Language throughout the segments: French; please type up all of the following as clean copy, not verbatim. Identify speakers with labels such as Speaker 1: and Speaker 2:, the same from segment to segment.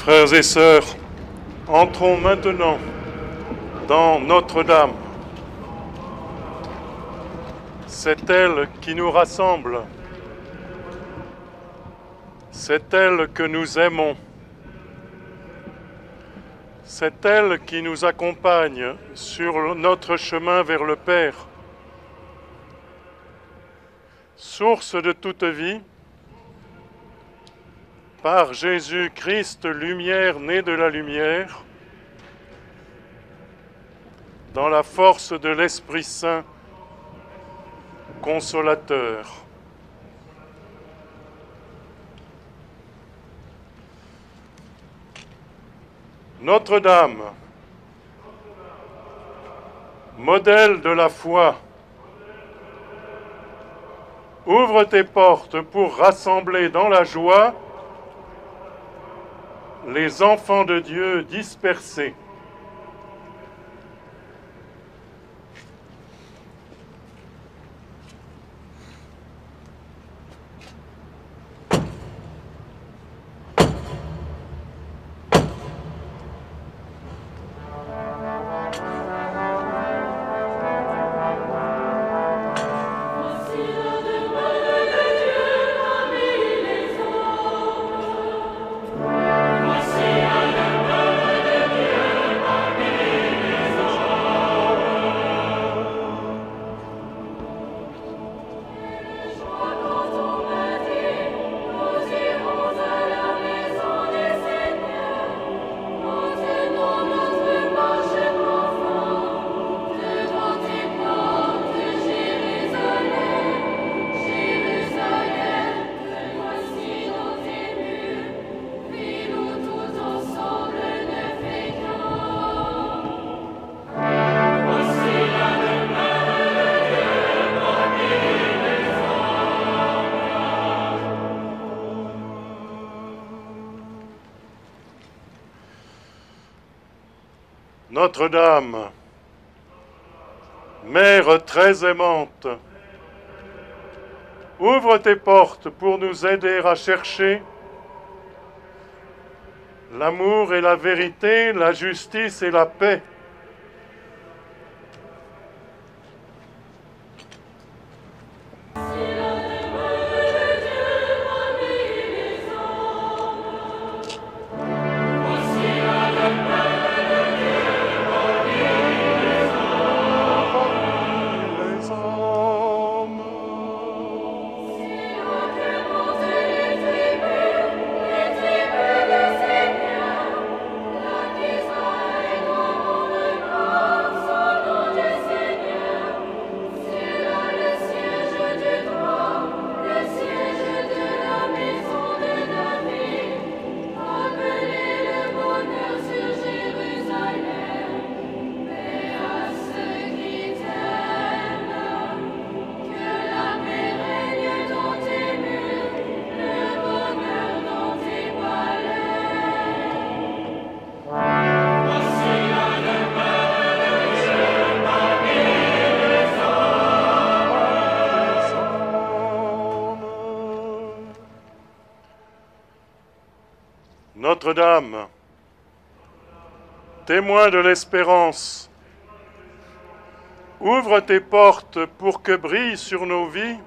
Speaker 1: Frères et sœurs, entrons maintenant dans Notre-Dame. C'est elle qui nous rassemble. C'est elle que nous aimons. C'est elle qui nous accompagne sur notre chemin vers le Père. Source de toute vie, par Jésus-Christ, lumière née de la lumière, dans la force de l'Esprit Saint, consolateur. Notre-Dame, modèle de la foi, ouvre tes portes pour rassembler dans la joie les enfants de Dieu dispersés. Notre-Dame, Mère très aimante, ouvre tes portes pour nous aider à chercher l'amour et la vérité, la justice et la paix. Notre-Dame, témoin de l'espérance, ouvre tes portes pour que brille sur nos vies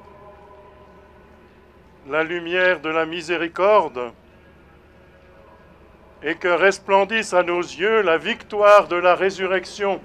Speaker 1: la lumière de la miséricorde et que resplendisse à nos yeux la victoire de la résurrection.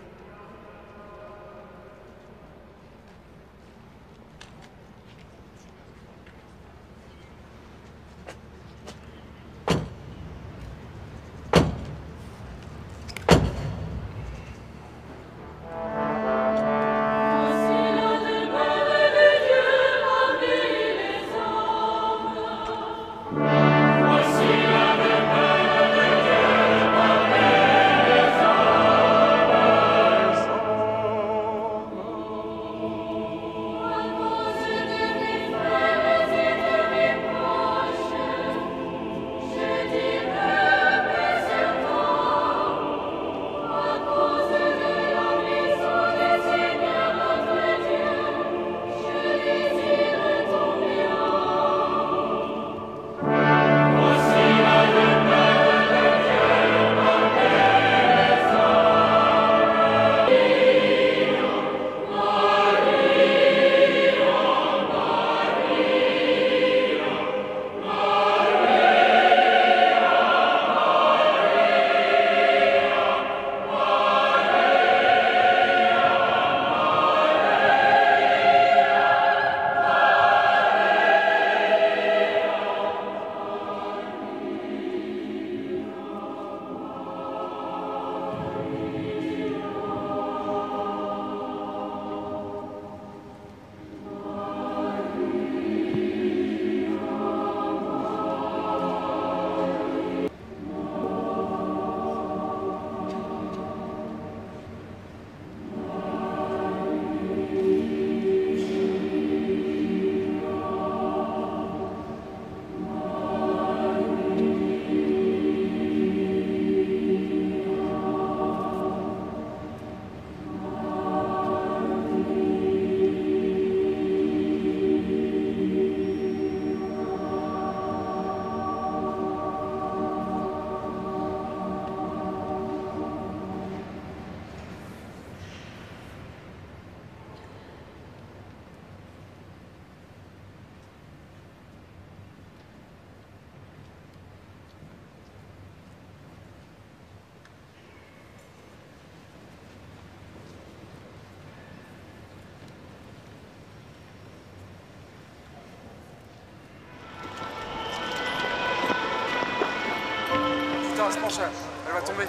Speaker 2: se pencher. Elle va tomber.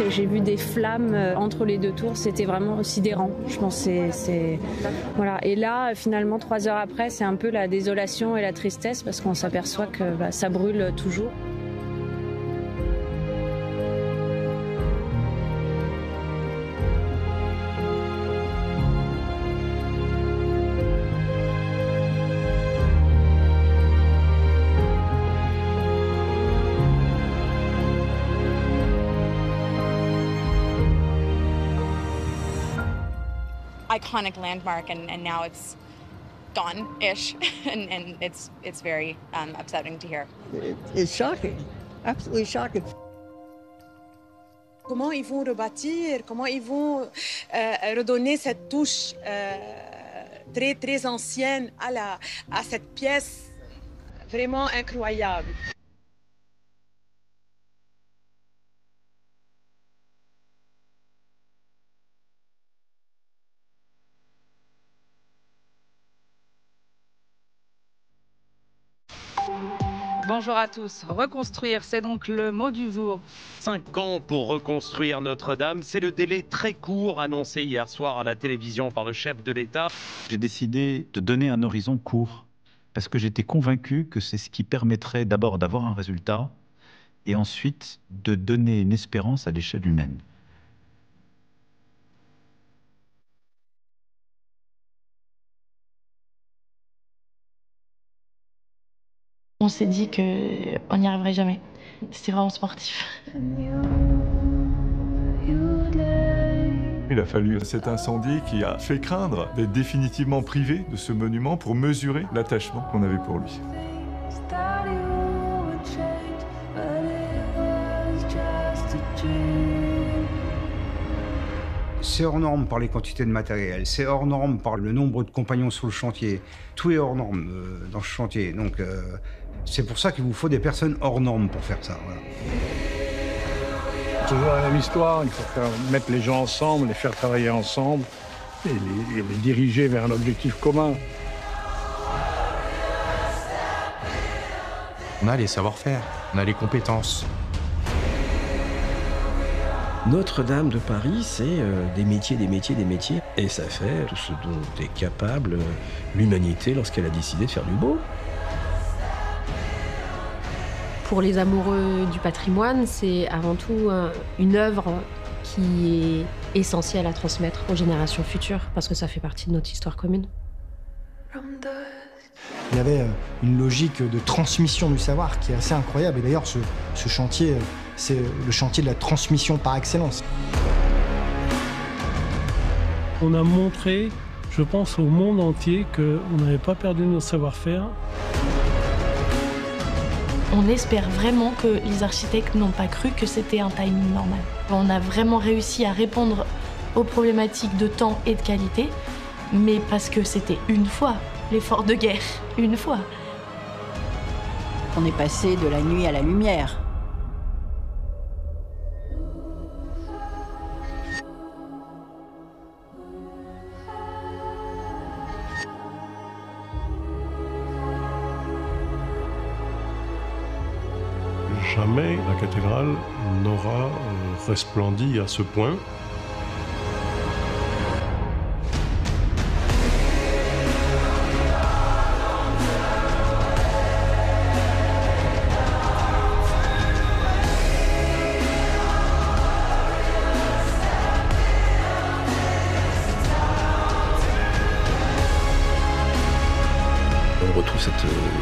Speaker 3: J'ai vu des flammes entre les deux tours, c'était vraiment sidérant. Je pense voilà. Et là, finalement, 3 heures après, c'est un peu la désolation et la tristesse parce qu'on s'aperçoit que ça brûle toujours.
Speaker 4: Iconic landmark, and now it's gone-ish, and it's very upsetting to hear.
Speaker 5: It's shocking, absolutely shocking.
Speaker 6: Comment ils vont rebâtir, comment ils vont redonner cette touche très très ancienne à cette pièce vraiment incroyable.
Speaker 7: Bonjour à tous. Reconstruire, c'est donc le mot du jour.
Speaker 8: 5 ans pour reconstruire Notre-Dame, c'est le délai très court annoncé hier soir à la télévision par le chef de l'État.
Speaker 9: J'ai décidé de donner un horizon court, parce que j'étais convaincu que c'est ce qui permettrait d'abord d'avoir un résultat, et ensuite de donner une espérance à l'échelle humaine.
Speaker 10: On s'est dit qu'on n'y arriverait jamais. C'était vraiment sportif.
Speaker 11: Il a fallu cet incendie qui a fait craindre d'être définitivement privé de ce monument pour mesurer l'attachement qu'on avait pour lui.
Speaker 12: C'est hors norme par les quantités de matériel, c'est hors norme par le nombre de compagnons sur le chantier. Tout est hors norme dans ce chantier, donc c'est pour ça qu'il vous faut des personnes hors normes pour faire ça. Voilà.
Speaker 13: Toujours la même histoire, il faut mettre les gens ensemble, les faire travailler ensemble et les diriger vers un objectif commun.
Speaker 14: On a les savoir-faire, on a les compétences.
Speaker 15: Notre-Dame de Paris, c'est des métiers. Et ça fait tout ce dont est capable l'humanité lorsqu'elle a décidé de faire du beau.
Speaker 3: Pour les amoureux du patrimoine, c'est avant tout une œuvre qui est essentielle à transmettre aux générations futures, parce que ça fait partie de notre histoire commune.
Speaker 16: Il y avait une logique de transmission du savoir qui est assez incroyable. Et d'ailleurs, ce chantier, c'est le chantier de la transmission par excellence.
Speaker 13: On a montré, je pense, au monde entier qu'on n'avait pas perdu nos savoir-faire.
Speaker 10: On espère vraiment que les architectes n'ont pas cru que c'était un timing normal. On a vraiment réussi à répondre aux problématiques de temps et de qualité, mais parce que c'était une fois l'effort de guerre, une fois.
Speaker 5: On est passé de la nuit à la lumière.
Speaker 1: Jamais la cathédrale n'aura resplendi à ce point.
Speaker 15: On retrouve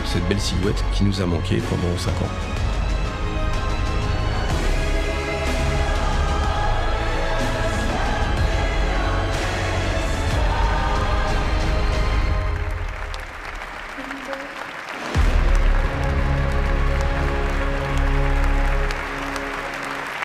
Speaker 15: cette belle silhouette qui nous a manqué pendant 5 ans.